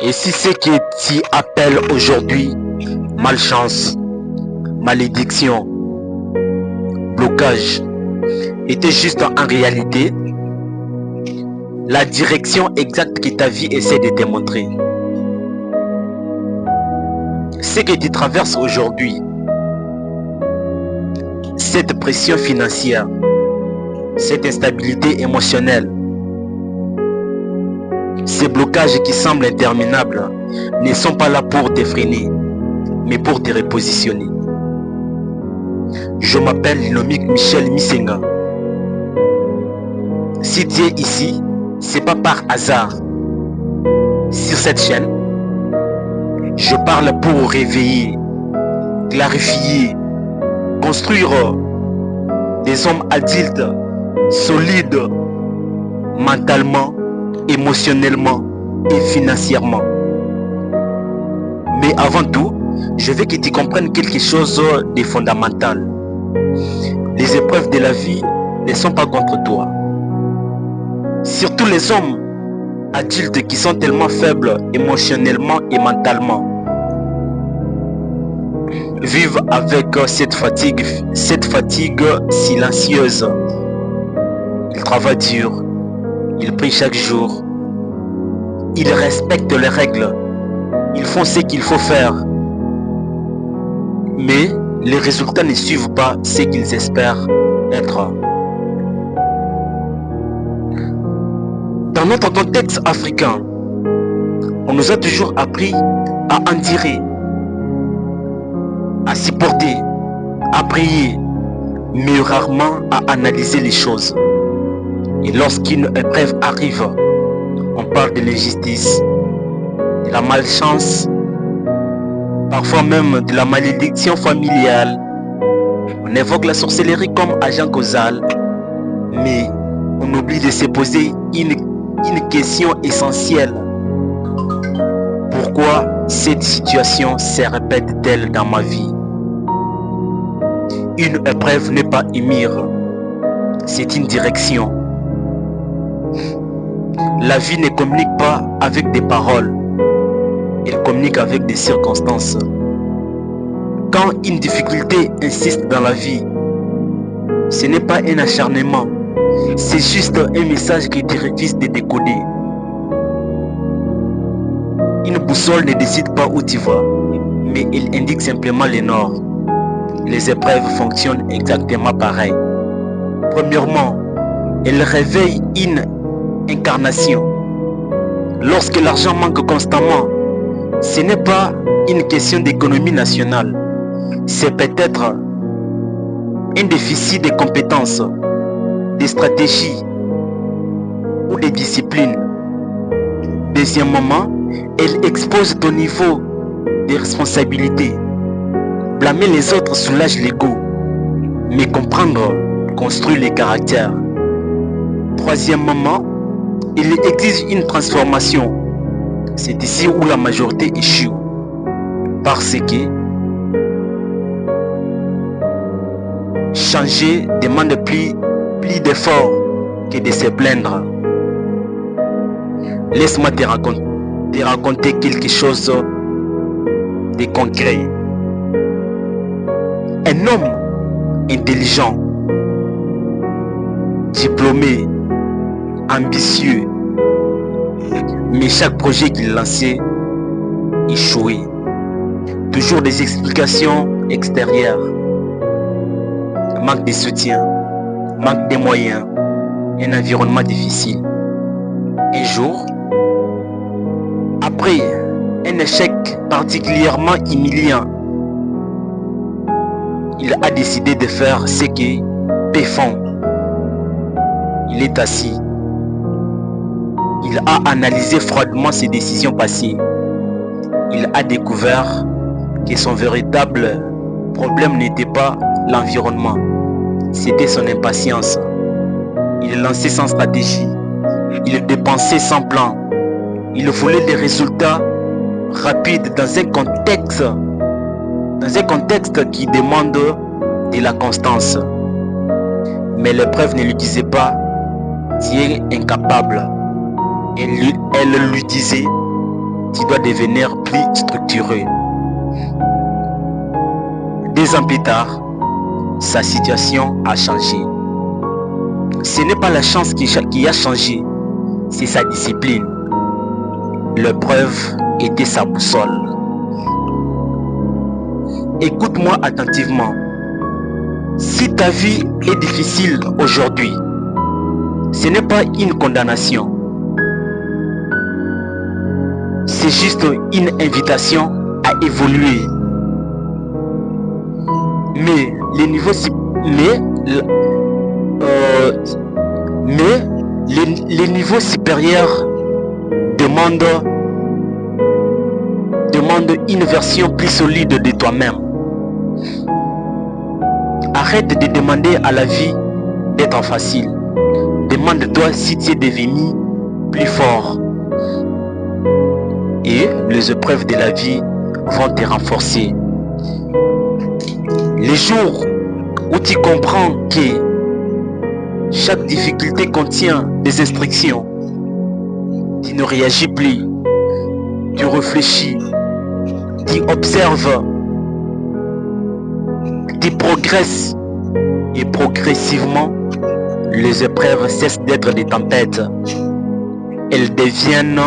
Et si ce que tu appelles aujourd'hui malchance, malédiction, blocage était juste en réalité la direction exacte que ta vie essaie de démontrer. Ce que tu traverses aujourd'hui, cette pression financière, cette instabilité émotionnelle, ces blocages qui semblent interminables ne sont pas là pour te freiner, mais pour te repositionner. Je m'appelle Linomic Michel Misenga. Si tu es ici, c'est pas par hasard. Sur cette chaîne, je parle pour réveiller, clarifier, construire des hommes adultes, solides, mentalement, émotionnellement et financièrement. Mais avant tout, je veux que tu comprennes quelque chose de fondamental. Les épreuves de la vie ne sont pas contre toi. Surtout les hommes adultes qui sont tellement faibles émotionnellement et mentalement vivent avec cette fatigue silencieuse. Ils travaillent dur, ils prient chaque jour, ils respectent les règles, ils font ce qu'il faut faire. Mais les résultats ne suivent pas ce qu'ils espèrent être. Dans notre contexte africain, on nous a toujours appris à endurer, à supporter, à prier, mais rarement à analyser les choses. Et lorsqu'une épreuve arrive, on parle de l'injustice, de la malchance, parfois même de la malédiction familiale. On évoque la sorcellerie comme agent causal, mais on oublie de se poser une question essentielle. Pourquoi cette situation se répète-t-elle dans ma vie? Une épreuve n'est pas une mire, c'est une direction. La vie ne communique pas avec des paroles, elle communique avec des circonstances. Quand une difficulté insiste dans la vie, ce n'est pas un acharnement, c'est juste un message que tu refuses de décoder. Une boussole ne décide pas où tu vas, mais elle indique simplement le nord. Les épreuves fonctionnent exactement pareil. Premièrement, elle réveille une incarnation. Lorsque l'argent manque constamment, ce n'est pas une question d'économie nationale, c'est peut-être un déficit de compétences, de stratégie ou de discipline. Deuxièmement, elle expose ton niveau de responsabilité. Blâmer les autres soulage l'ego, mais comprendre construit le caractère. Troisièmement, il exige une transformation. C'est ici où la majorité échoue. Parce que changer demande plus d'efforts que de se plaindre. Laisse-moi te raconter quelque chose de concret. Un homme intelligent, diplômé, ambitieux, mais chaque projet qu'il lançait échouait. Toujours des explications extérieures. Manque de soutien, manque de moyens, un environnement difficile. Un jour, après un échec particulièrement humiliant, il a décidé de faire ce que peu font. Il est assis. Il a analysé froidement ses décisions passées. Il a découvert que son véritable problème n'était pas l'environnement, c'était son impatience. Il lançait sans stratégie. Il dépensait sans plan. Il voulait des résultats rapides dans un contexte qui demande de la constance. Mais l'épreuve ne lui disait pas: tu es incapable, Elle lui disait, tu dois devenir plus structuré. 2 ans plus tard, sa situation a changé. Ce n'est pas la chance qui a changé, c'est sa discipline. L'épreuve était sa boussole. Écoute-moi attentivement. Si ta vie est difficile aujourd'hui, ce n'est pas une condamnation. C'est juste une invitation à évoluer. Mais les niveaux supérieurs demandent une version plus solide de toi-même. Arrête de demander à la vie d'être facile. Demande-toi si tu es devenu plus fort. Et les épreuves de la vie vont te renforcer. Les jours où tu comprends que chaque difficulté contient des instructions, tu ne réagis plus, tu réfléchis, tu observes, tu progresses et progressivement, les épreuves cessent d'être des tempêtes. Elles deviennent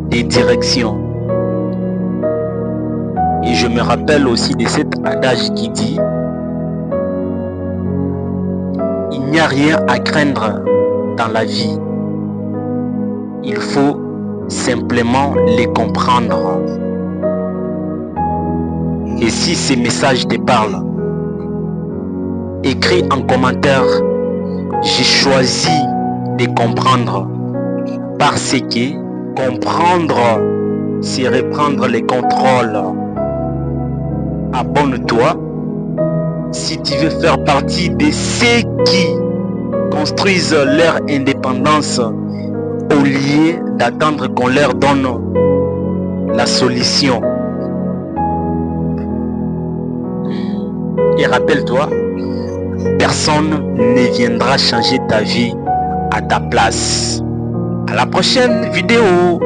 des directions. Et je me rappelle aussi de cet adage qui dit: il n'y a rien à craindre dans la vie. Il faut simplement les comprendre. Et si ces messages te parlent, écris en commentaire: j'ai choisi de comprendre, parce que comprendre, c'est reprendre le contrôle. Abonne-toi si tu veux faire partie de ceux qui construisent leur indépendance au lieu d'attendre qu'on leur donne la solution. Et rappelle-toi, personne ne viendra changer ta vie à ta place. À la prochaine vidéo.